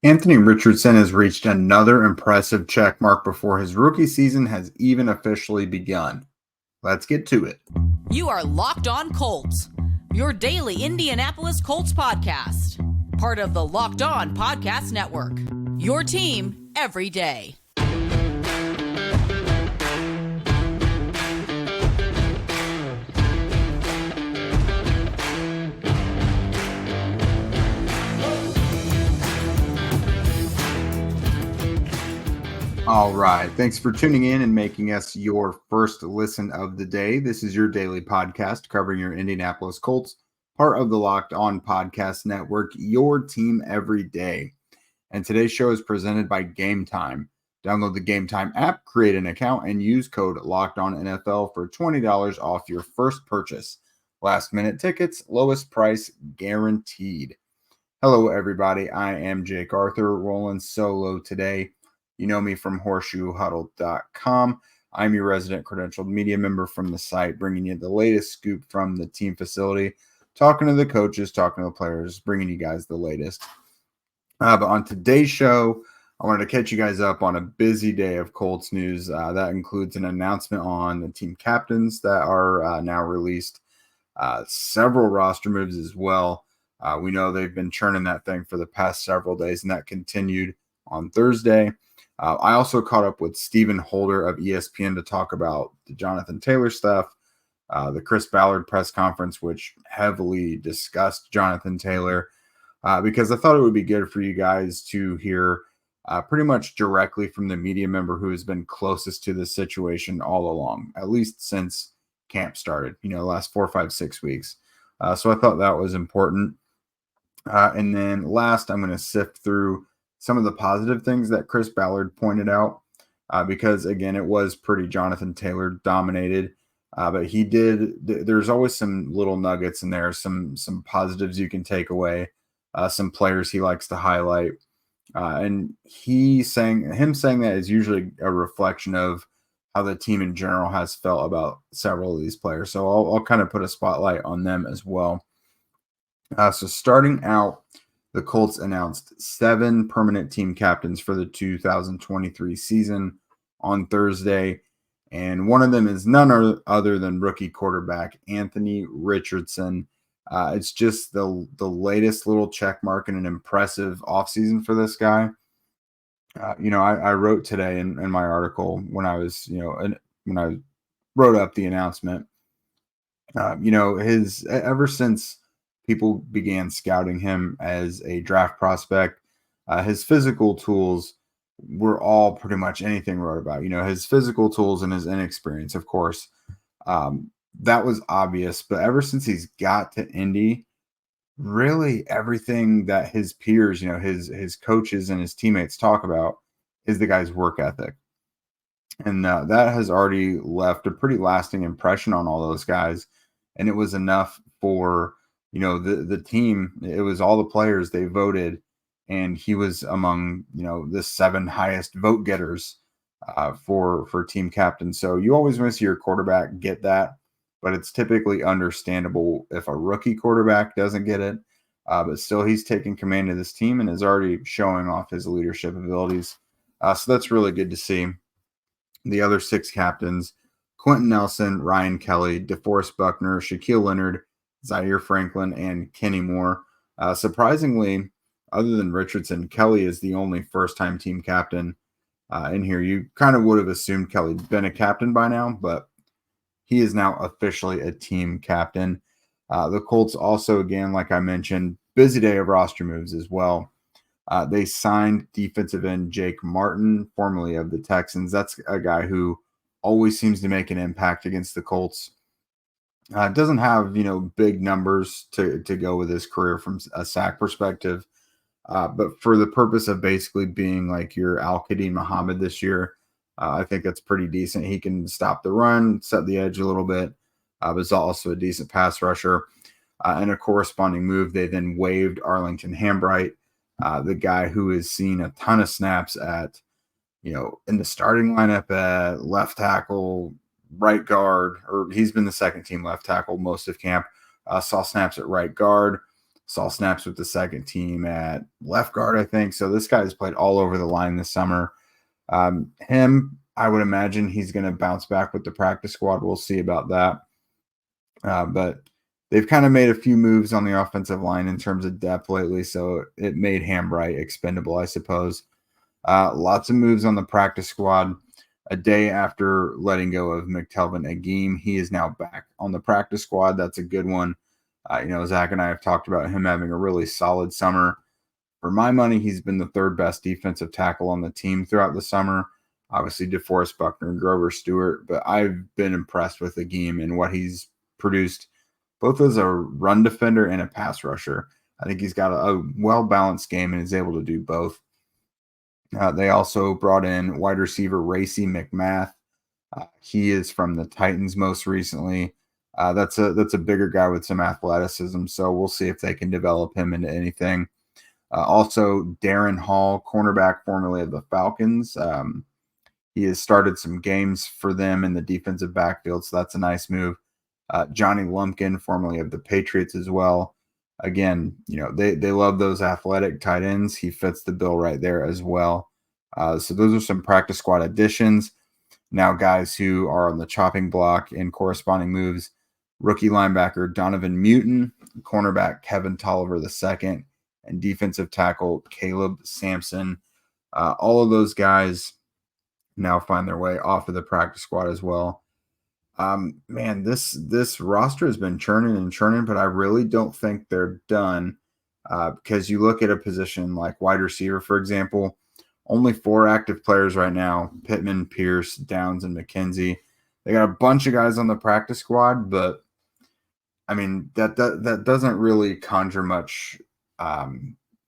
Anthony Richardson has reached another impressive check mark before his rookie season has even officially begun. Let's get to it. You are Locked On Colts, your daily Indianapolis Colts podcast. Part of the Locked On Podcast Network, your team every day. All right. Thanks for tuning in and making us your first listen of the day. This is your daily podcast covering your Indianapolis Colts, part of the Locked On Podcast Network, your team every day. And today's show is presented by Gametime. Download the Gametime app, create an account, and use code LOCKEDONNFL for $20 off your first purchase. Last minute tickets, lowest price guaranteed. Hello, everybody. I am Jake Arthur, rolling solo today. You know me from horseshoehuddle.com. I'm your resident credentialed media member from the site, bringing you the latest scoop from the team facility, talking to the coaches, talking to the players, bringing you guys the latest. But on today's show, I wanted to catch you guys up on a busy day of Colts news. That includes an announcement on the team captains that are now released, several roster moves as well. We know they've been churning that thing for the past several days, and that continued on Thursday. I also caught up with Stephen Holder of ESPN to talk about the Jonathan Taylor stuff, the Chris Ballard press conference, which heavily discussed Jonathan Taylor, because I thought it would be good for you guys to hear pretty much directly from the media member who has been closest to the situation all along, at least since camp started, the last 4, 5, 6 weeks. So I thought that was important. And then last, I'm going to sift through some of the positive things that Chris Ballard pointed out, because, again, it was pretty Jonathan Taylor dominated. But there's always some little nuggets in there, some positives you can take away, some players he likes to highlight. And him saying that is usually a reflection of how the team in general has felt about several of these players. So I'll kind of put a spotlight on them as well. So starting out, the Colts announced 7 permanent team captains for the 2023 season on Thursday, and one of them is none other than rookie quarterback Anthony Richardson. It's just the latest little check mark and an impressive offseason for this guy. I wrote today in my article when I was, when I wrote up the announcement, ever since people began scouting him as a draft prospect, his physical tools were all pretty much anything wrote about. His physical tools and his inexperience, of course, that was obvious. But ever since he's got to Indy, really everything that his peers, his coaches and his teammates talk about is the guy's work ethic. And that has already left a pretty lasting impression on all those guys. And it was enough for the team. It was all the players they voted, and he was among the 7 highest vote getters for team captain. So you always want to see your quarterback get that, but it's typically understandable if a rookie quarterback doesn't get it. But still, he's taking command of this team and is already showing off his leadership abilities. So that's really good to see. The other 6 captains: Quentin Nelson, Ryan Kelly, DeForest Buckner, Shaquille Leonard, Zaire Franklin, and Kenny Moore. Surprisingly, other than Richardson, Kelly is the only first-time team captain in here. You kind of would have assumed Kelly'd been a captain by now, but he is now officially a team captain. The Colts also, again, like I mentioned, busy day of roster moves as well. They signed defensive end Jake Martin, formerly of the Texans. That's a guy who always seems to make an impact against the Colts. Doesn't have, big numbers to go with his career from a sack perspective. But for the purpose of basically being like your Al-Qadim Muhammad this year, I think that's pretty decent. He can stop the run, set the edge a little bit, but is also a decent pass rusher. And a corresponding move, they then waived Arlington Hambright, the guy who has seen a ton of snaps at, in the starting lineup at left tackle, right guard, or he's been the second team left tackle most of camp. Saw snaps at right guard, saw snaps with the second team at left guard, I think. So this guy has played all over the line this summer. I would imagine he's going to bounce back with the practice squad. We'll see about that. But they've kind of made a few moves on the offensive line in terms of depth lately, so it made Hambright expendable, I suppose. Lots of moves on the practice squad. A day after letting go of McTelvin Agim, he is now back on the practice squad. That's a good one. Zach and I have talked about him having a really solid summer. For my money, he's been the third best defensive tackle on the team throughout the summer. Obviously, DeForest Buckner and Grover Stewart, but I've been impressed with Agim and what he's produced, both as a run defender and a pass rusher. I think he's got a well-balanced game and is able to do both. They also brought in wide receiver Racey McMath. He is from the Titans most recently. That's a bigger guy with some athleticism, so we'll see if they can develop him into anything. Also, Darren Hall, cornerback formerly of the Falcons. He has started some games for them in the defensive backfield, so that's a nice move. Johnny Lumpkin, formerly of the Patriots as well. Again, they love those athletic tight ends. He fits the bill right there as well. So those are some practice squad additions. Now guys who are on the chopping block in corresponding moves: rookie linebacker Donovan Mutin, cornerback Kevin Tolliver II, and defensive tackle Caleb Sampson. All of those guys now find their way off of the practice squad as well. This roster has been churning and churning, but I really don't think they're done, because you look at a position like wide receiver, for example, only 4 active players right now: Pittman, Pierce, Downs, and McKenzie. They got a bunch of guys on the practice squad, but I mean, that doesn't really conjure much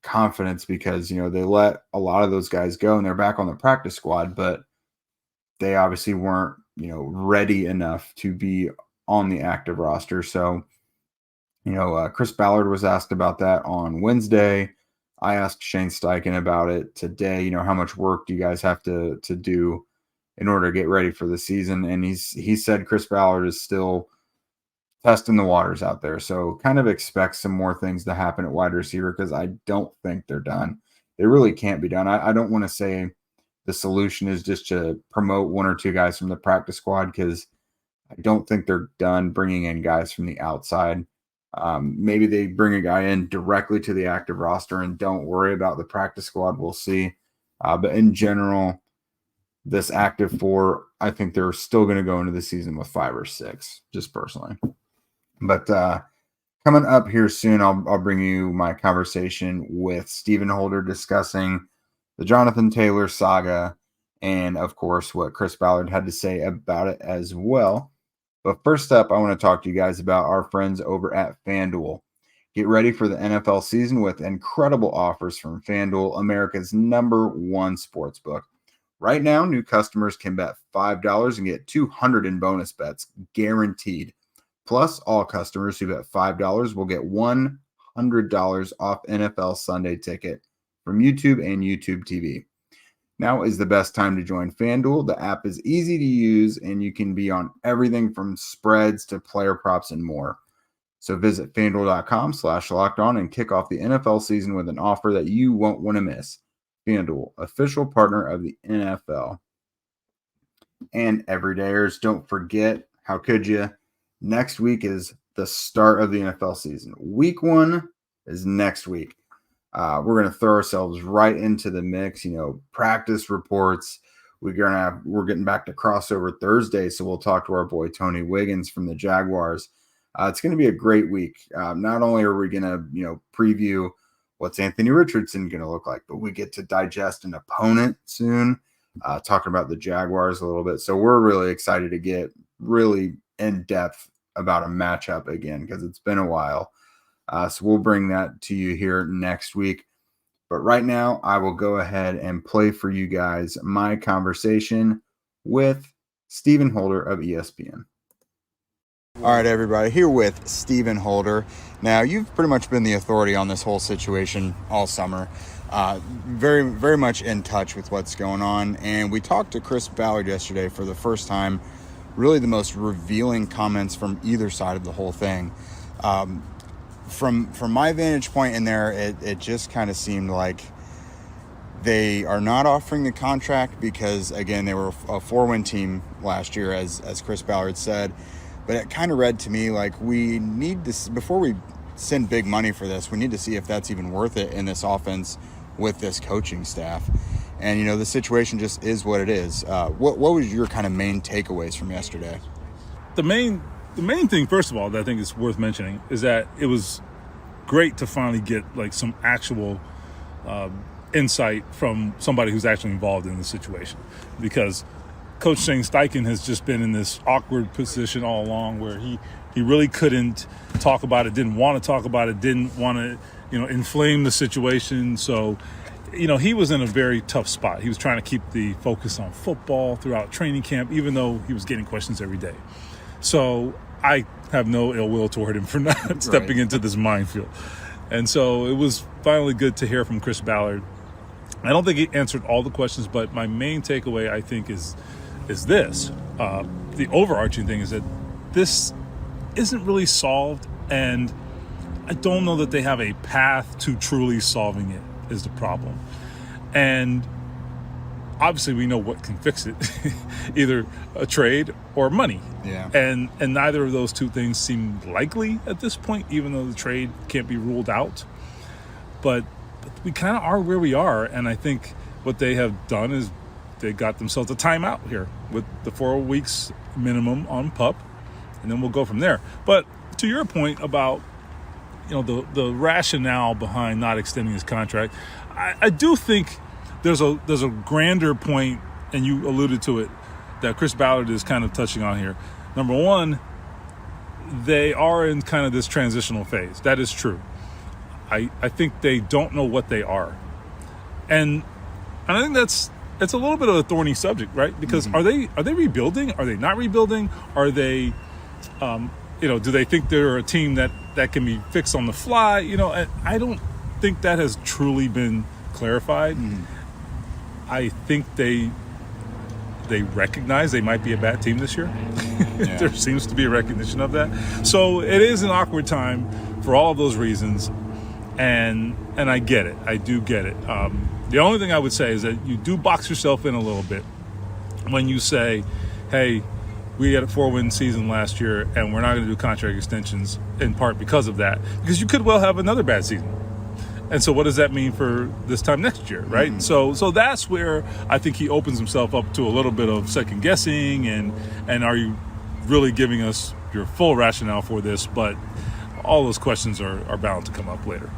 confidence, because they let a lot of those guys go and they're back on the practice squad, but they obviously weren't ready enough to be on the active roster. So Chris Ballard was asked about that on Wednesday. I asked Shane Steichen about it today. How much work do you guys have to do in order to get ready for the season? And he said Chris Ballard is still testing the waters out there. So kind of expect some more things to happen at wide receiver, because I don't think they're done. They really can't be done. I don't want to say the solution is just to promote 1 or 2 guys from the practice squad, because I don't think they're done bringing in guys from the outside. Maybe they bring a guy in directly to the active roster and don't worry about the practice squad. We'll see. But in general, this active 4, I think they're still going to go into the season with 5 or 6, just personally. But coming up here soon, I'll bring you my conversation with Stephen Holder discussing the Jonathan Taylor saga, and of course what Chris Ballard had to say about it as well. But first up, I want to talk to you guys about our friends over at FanDuel. Get ready for the NFL season with incredible offers from FanDuel, America's #1 sportsbook. Right now, new customers can bet $5 and get $200 in bonus bets, guaranteed. Plus, all customers who bet $5 will get $100 off NFL Sunday Ticket from YouTube and YouTube TV. Now is the best time to join FanDuel. The app is easy to use, and you can be on everything from spreads to player props and more. So visit FanDuel.com/lockedon and kick off the NFL season with an offer that you won't want to miss. FanDuel, official partner of the NFL. And everydayers, don't forget, how could you? Next week is the start of the NFL season. Week 1 is next week. We're going to throw ourselves right into the mix. Practice reports. We're getting back to crossover Thursday, so we'll talk to our boy Tony Wiggins from the Jaguars. It's going to be a great week. Not only are we going to preview what's Anthony Richardson going to look like, but we get to digest an opponent soon. Talking about the Jaguars a little bit, so we're really excited to get really in depth about a matchup again, because it's been a while. So we'll bring that to you here next week. But right now, I will go ahead and play for you guys my conversation with Stephen Holder of ESPN. All right, everybody, here with Stephen Holder. Now, you've pretty much been the authority on this whole situation all summer. Very, very much in touch with what's going on. And we talked to Chris Ballard yesterday for the first time. Really the most revealing comments from either side of the whole thing. from my vantage point in there, it just kind of seemed like they are not offering the contract because, again, they were a 4-win team last year, as Chris Ballard said. But it kind of read to me like we need to, before we send big money for this, we need to see if that's even worth it in this offense with this coaching staff. And, the situation just is what it is. What was your kind of main takeaways from yesterday? The main thing, first of all, that I think is worth mentioning is that it was great to finally get like some actual insight from somebody who's actually involved in the situation, because Coach Shane Steichen has just been in this awkward position all along where he really couldn't talk about it, didn't want to talk about it, didn't want to, inflame the situation. So, he was in a very tough spot. He was trying to keep the focus on football throughout training camp, even though he was getting questions every day. So I have no ill will toward him for not stepping into this minefield. And so it was finally good to hear from Chris Ballard. I don't think he answered all the questions, but my main takeaway, I think, is this. The overarching thing is that this isn't really solved, and I don't know that they have a path to truly solving it is the problem. And obviously we know what can fix it, either a trade or money. Yeah. And neither of those two things seem likely at this point, even though the trade can't be ruled out. But we kind of are where we are, and I think what they have done is they got themselves a timeout here with the 4 weeks minimum on PUP, and then we'll go from there. But to your point about the rationale behind not extending his contract, I do think there's a grander point, and you alluded to it, that Chris Ballard is kind of touching on here. Number one, they are in kind of this transitional phase. That is true. I think they don't know what they are. And I think it's a little bit of a thorny subject, right? Because are they rebuilding? Are they not rebuilding? Are they, do they think they're a team that can be fixed on the fly? I don't think that has truly been clarified. I think they recognize they might be a bad team this year. Yeah. There seems to be a recognition of that. So it is an awkward time for all of those reasons. And I get it. I do get it. The only thing I would say is that you do box yourself in a little bit when you say, hey, we had a 4-win season last year and we're not going to do contract extensions, in part because of that, because you could well have another bad season. And so what does that mean for this time next year, right? So that's where I think he opens himself up to a little bit of second guessing and are you really giving us your full rationale for this? But all those questions are bound to come up later.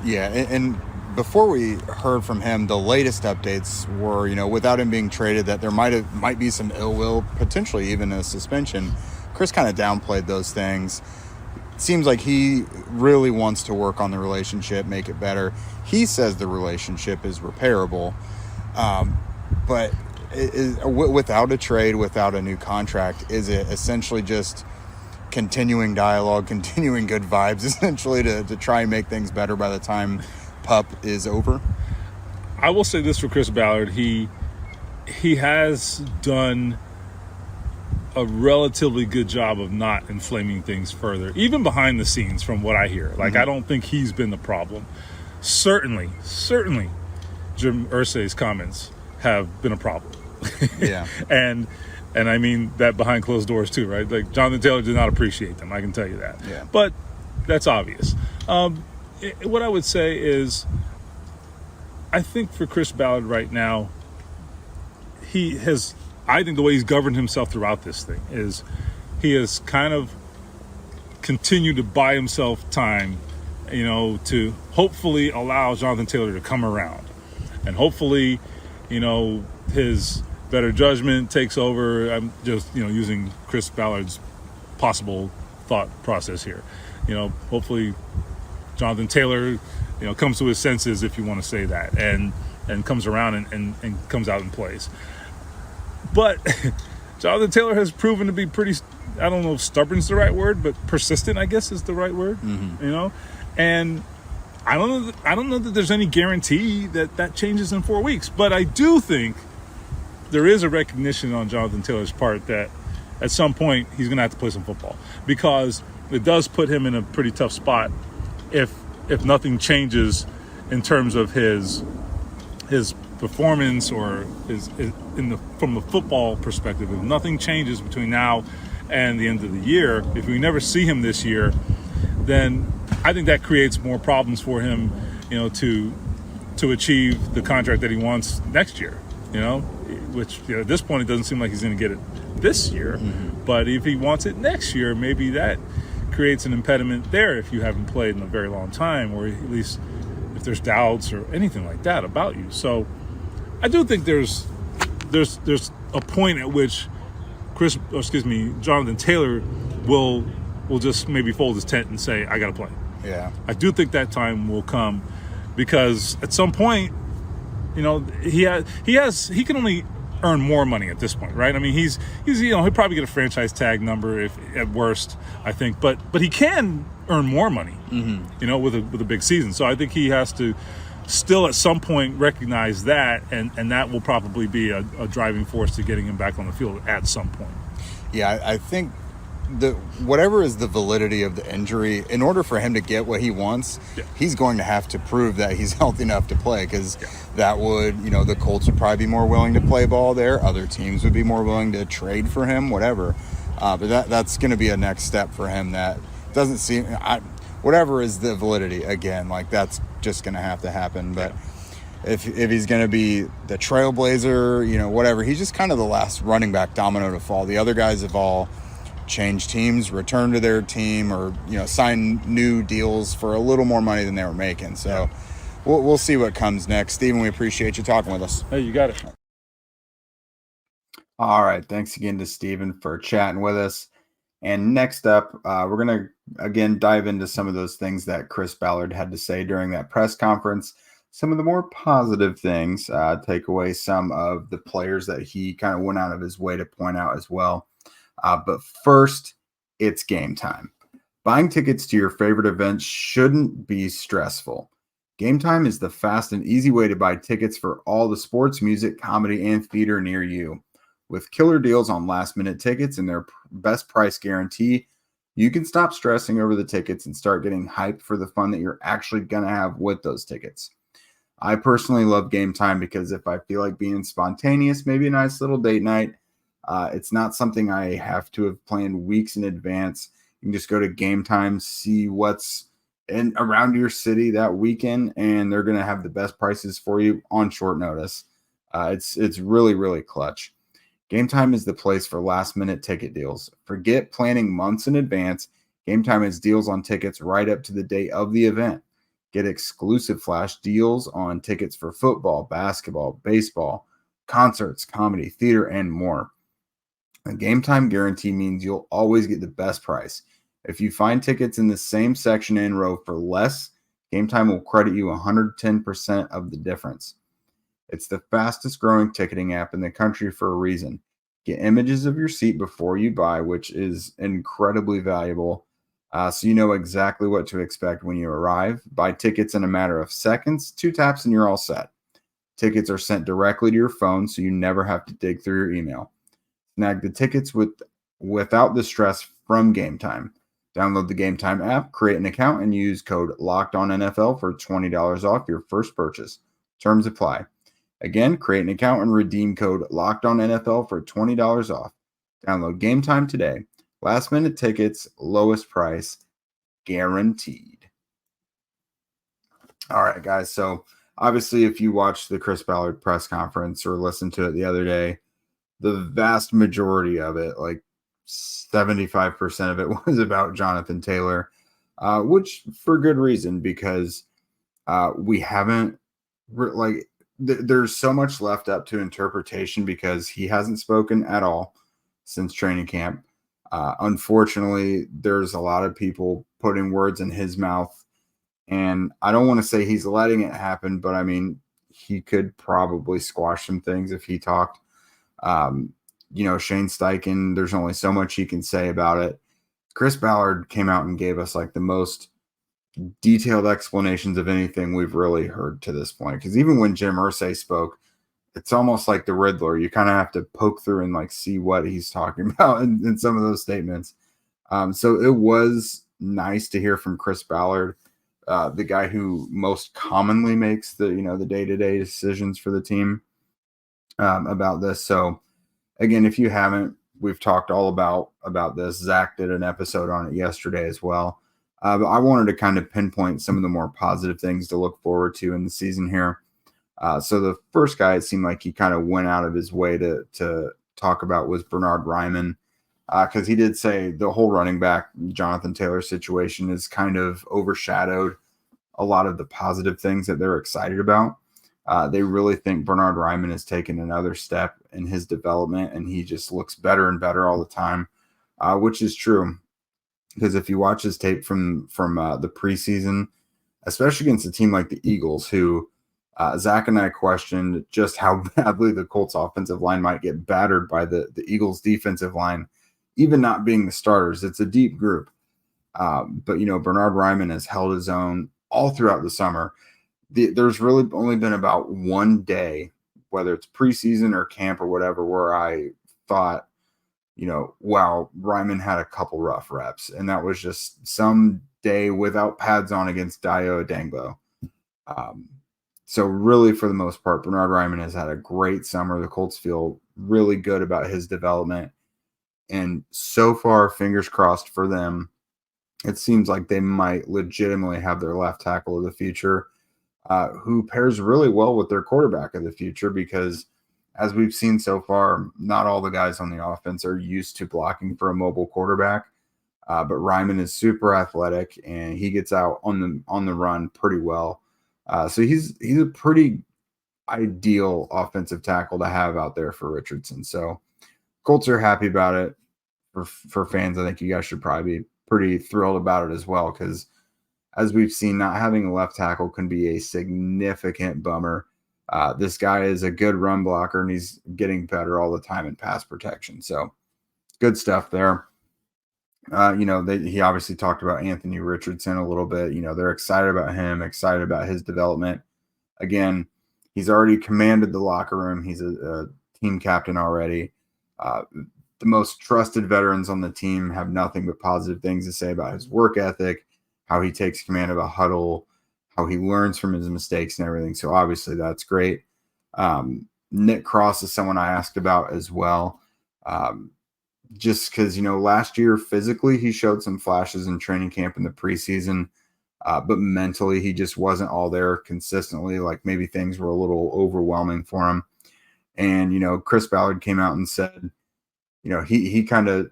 Yeah, and before we heard from him, the latest updates were, without him being traded, that there might be some ill will, potentially even a suspension. Chris kind of downplayed those things. It seems like he really wants to work on the relationship, make it better. He says the relationship is repairable, but without a trade, without a new contract, is it essentially just continuing dialogue, continuing good vibes, essentially to try and make things better by the time PUP is over? I will say this for Chris Ballard. He has done a relatively good job of not inflaming things further, even behind the scenes from what I hear. Like, I don't think he's been the problem. Certainly Jim Irsay's comments have been a problem. Yeah. And I mean that behind closed doors too, right? Like, Jonathan Taylor did not appreciate them, I can tell you that. Yeah. But that's obvious. What I would say is, I think for Chris Ballard right now, I think the way he's governed himself throughout this thing is he has kind of continued to buy himself time, to hopefully allow Jonathan Taylor to come around. And hopefully, his better judgment takes over. I'm just, using Chris Ballard's possible thought process here. Hopefully Jonathan Taylor, comes to his senses, if you want to say that, and comes around and comes out and plays. But Jonathan Taylor has proven to be pretty, I don't know if stubborn is the right word, but persistent, I guess, is the right word. And I don't know that there's any guarantee that changes in 4 weeks, but I do think there is a recognition on Jonathan Taylor's part that at some point he's going to have to play some football, because it does put him in a pretty tough spot if nothing changes in terms of his performance or from the football perspective, if nothing changes between now and the end of the year, if we never see him this year, then I think that creates more problems for him, to achieve the contract that he wants next year, which at this point it doesn't seem like he's going to get it this year. Mm-hmm. But if he wants it next year, maybe that creates an impediment there if you haven't played in a very long time, or at least if there's doubts or anything like that about you. So I do think there's a point at which Jonathan Taylor will just maybe fold his tent and say, I got to play. Yeah. I do think that time will come, because at some point, he can only earn more money at this point, right? I mean, he'll probably get a franchise tag number if at worst, I think, but he can earn more money, mm-hmm. With a big season. So I think he has to still at some point recognize that, and that will probably be a driving force to getting him back on the field at some point. Yeah, I think whatever is the validity of the injury, in order for him to get what he wants, he's going to have to prove that he's healthy enough to play, because that would, the Colts would probably be more willing to play ball there. Other teams would be more willing to trade for him, whatever. But that's going to be a next step for him. That doesn't seem, whatever is the validity, again, like that's just going to have to happen. But if he's going to be the trailblazer, whatever, he's just kind of the last running back domino to fall. The other guys have all change teams, return to their team, or sign new deals for a little more money than they were making. So we'll see what comes next. Stephen, we appreciate you talking with us. Hey, you got it. All right, thanks again to Stephen for chatting with us. And next up, we're going to again dive into some of those things that Chris Ballard had to say during that press conference. Some of the more positive things, take away some of the players that he kind of went out of his way to point out as well. But first, it's game time. Buying tickets to your favorite events shouldn't be stressful. Gametime is the fast and easy way to buy tickets for all the sports, music, comedy, and theater near you. With killer deals on last-minute tickets and their best price guarantee, you can stop stressing over the tickets and start getting hyped for the fun that you're actually going to have with those tickets. I personally love Gametime because if I feel like being spontaneous, maybe a nice little date night, it's not something I have to have planned weeks in advance. You can just go to Gametime, see what's around your city that weekend, and they're going to have the best prices for you on short notice. It's really, really clutch. Gametime is the place for last-minute ticket deals. Forget planning months in advance. Gametime has deals on tickets right up to the day of the event. Get exclusive flash deals on tickets for football, basketball, baseball, concerts, comedy, theater, and more. A Gametime guarantee means you'll always get the best price. If you find tickets in the same section and row for less, Gametime will credit you 110% of the difference. It's the fastest growing ticketing app in the country for a reason. Get images of your seat before you buy, which is incredibly valuable, so you know exactly what to expect when you arrive. Buy tickets in a matter of seconds, 2 taps, and you're all set. Tickets are sent directly to your phone, so you never have to dig through your email. Snag the tickets without the stress from Gametime. Download the Gametime app, create an account, and use code LOCKEDONNFL for $20 off your first purchase. Terms apply. Again, create an account and redeem code LOCKEDONNFL for $20 off. Download Gametime today. Last minute tickets, lowest price, guaranteed. All right, guys. So obviously, if you watched the Chris Ballard press conference or listened to it the other day, the vast majority of it, like 75% of it, was about Jonathan Taylor, which for good reason, because we haven't there's so much left up to interpretation because he hasn't spoken at all since training camp. Unfortunately, there's a lot of people putting words in his mouth, and I don't want to say he's letting it happen, but I mean, he could probably squash some things if he talked. Shane Steichen, there's only so much he can say about it. Chris Ballard came out and gave us like the most detailed explanations of anything we've really heard to this point. Because even when Jim Irsay spoke, it's almost like the Riddler. You kind of have to poke through and like see what he's talking about in some of those statements. So it was nice to hear from Chris Ballard. the guy who most commonly makes the day-to-day decisions for the team about this. So again, if you haven't, we've talked all about this. Zach did an episode on it yesterday as well. But I wanted to kind of pinpoint some of the more positive things to look forward to in the season here. So the first guy, it seemed like he kind of went out of his way to talk about was Bernhard Raimann, because he did say the whole running back Jonathan Taylor situation is kind of overshadowed a lot of the positive things that they're excited about. They really think Bernhard Raimann has taken another step in his development, and he just looks better and better all the time, which is true. Because if you watch his tape from the preseason, especially against a team like the Eagles, who Zach and I questioned just how badly the Colts offensive line might get battered by the Eagles defensive line, even not being the starters. It's a deep group. But, Bernhard Raimann has held his own all throughout the summer. There's really only been about one day, whether it's preseason or camp or whatever, where I thought, wow, Raimann had a couple rough reps. And that was just some day without pads on against Dayo Adangbo. So really, for the most part, Bernhard Raimann has had a great summer. The Colts feel really good about his development. And so far, fingers crossed for them, it seems like they might legitimately have their left tackle of the future, who pairs really well with their quarterback of the future, because as we've seen so far, not all the guys on the offense are used to blocking for a mobile quarterback. But Raimann is super athletic, and he gets out on the run pretty well. So he's a pretty ideal offensive tackle to have out there for Richardson. So Colts are happy about it. For fans, I think you guys should probably be pretty thrilled about it as well, because as we've seen, not having a left tackle can be a significant bummer. This guy is a good run blocker, and he's getting better all the time in pass protection. So good stuff there. He obviously talked about Anthony Richardson a little bit. They're excited about him, excited about his development. Again, he's already commanded the locker room. He's a team captain already. The most trusted veterans on the team have nothing but positive things to say about his work ethic, how he takes command of a huddle, how he learns from his mistakes and everything. So obviously that's great. Nick Cross is someone I asked about as well. Just because, last year physically he showed some flashes in training camp in the preseason, but mentally he just wasn't all there consistently. Like maybe things were a little overwhelming for him. And, Chris Ballard came out and said, he kind of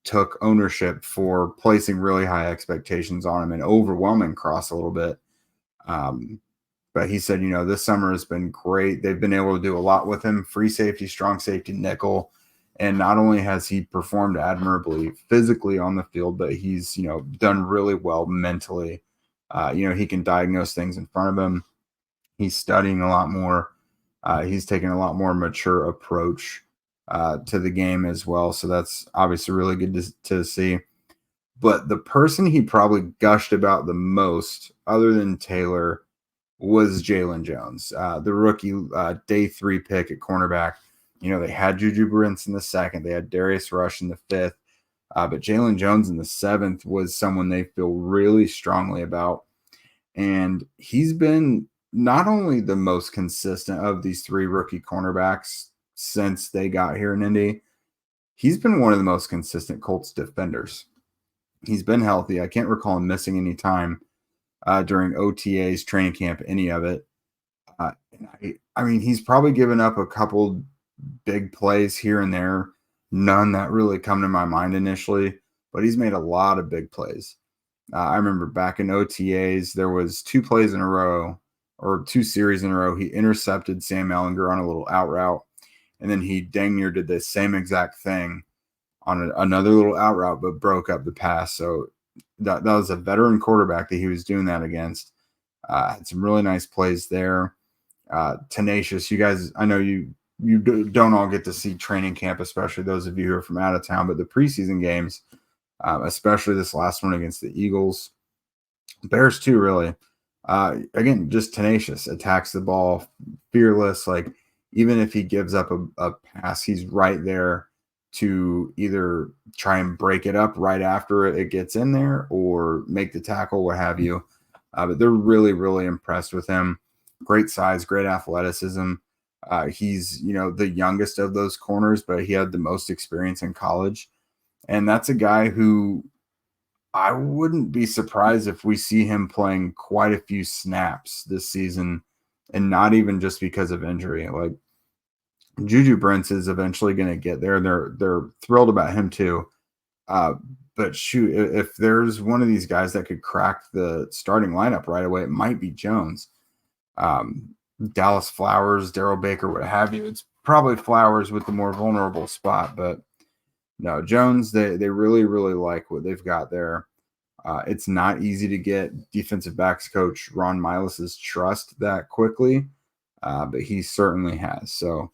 took ownership for placing really high expectations on him and overwhelming Cross a little bit. But he said, this summer has been great. They've been able to do a lot with him, free safety, strong safety, nickel. And not only has he performed admirably physically on the field, but he's, done really well mentally. He can diagnose things in front of him. He's studying a lot more. He's taking a lot more mature approach to the game as well. So that's obviously really good to see. But the person he probably gushed about the most, other than Taylor, was Jalen Jones, the rookie day 3 pick at cornerback. They had Juju Brents in the 2nd. They had Darius Rush in the 5th. But Jalen Jones in the 7th was someone they feel really strongly about. And he's been not only the most consistent of these 3 rookie cornerbacks since they got here in Indy, he's been one of the most consistent Colts defenders. He's been healthy. I can't recall him missing any time during OTAs, training camp, any of it. He's probably given up a couple big plays here and there, none that really come to my mind initially, but he's made a lot of big plays. I remember back in OTAs, there was 2 plays in a row, or 2 series in a row. He intercepted Sam Ehlinger on a little out route, and then he dang near did the same exact thing on another little out route, but broke up the pass. So that was a veteran quarterback that he was doing that against. Had some really nice plays there. Tenacious. You guys, I know you don't all get to see training camp, especially those of you who are from out of town, but the preseason games, especially this last one against the Eagles, Bears too, really. Again, just tenacious, attacks the ball, fearless. Like, even if he gives up a pass, he's right there to either try and break it up right after it gets in there or make the tackle, what have you. But they're really, really impressed with him. Great size, great athleticism. He's, the youngest of those corners, but he had the most experience in college. And that's a guy who I wouldn't be surprised if we see him playing quite a few snaps this season, and not even just because of injury. Like Juju Brents is eventually going to get there. They're thrilled about him too. But shoot, if there's one of these guys that could crack the starting lineup right away, it might be Jones. Dallas Flowers, Darrell Baker, what have you. It's probably Flowers with the more vulnerable spot, but no, Jones, they really, really like what they've got there. It's not easy to get defensive backs coach Ron Milas's trust that quickly, but he certainly has. So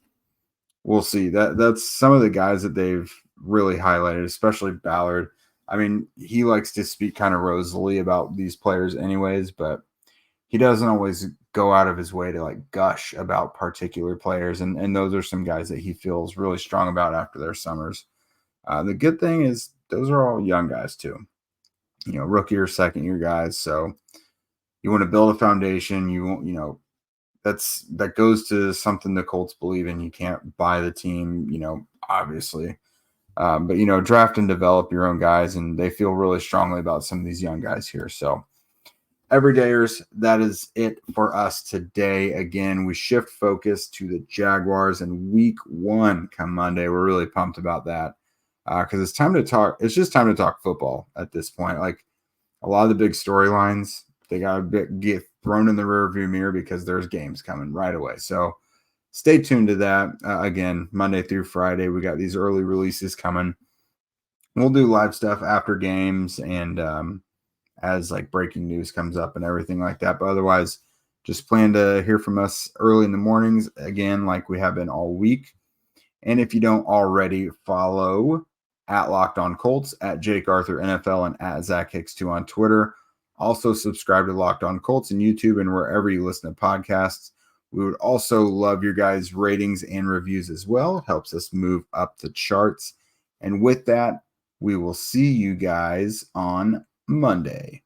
we'll see. That's some of the guys that they've really highlighted, especially Ballard. I mean, he likes to speak kind of rosily about these players anyways, but he doesn't always go out of his way to like gush about particular players. And those are some guys that he feels really strong about after their summers. The good thing is those are all young guys too, rookie or second year guys. So you want to build a foundation. You won't, that goes to something the Colts believe in. You can't buy the team, obviously. But draft and develop your own guys, and they feel really strongly about some of these young guys here. So everydayers, that is it for us today. Again, we shift focus to the Jaguars in week 1 come Monday. We're really pumped about that. Because it's time to talk. It's just time to talk football at this point. Like a lot of the big storylines, they got to get thrown in the rearview mirror because there's games coming right away. So stay tuned to that. Again, Monday through Friday, we got these early releases coming. We'll do live stuff after games and as like breaking news comes up and everything like that. But otherwise, just plan to hear from us early in the mornings again, like we have been all week. And if you don't already follow at Locked On Colts, at Jake Arthur NFL, and at Zach Hicks 2 on Twitter. Also subscribe to Locked On Colts on YouTube and wherever you listen to podcasts. We would also love your guys' ratings and reviews as well. It helps us move up the charts. And with that, we will see you guys on Monday.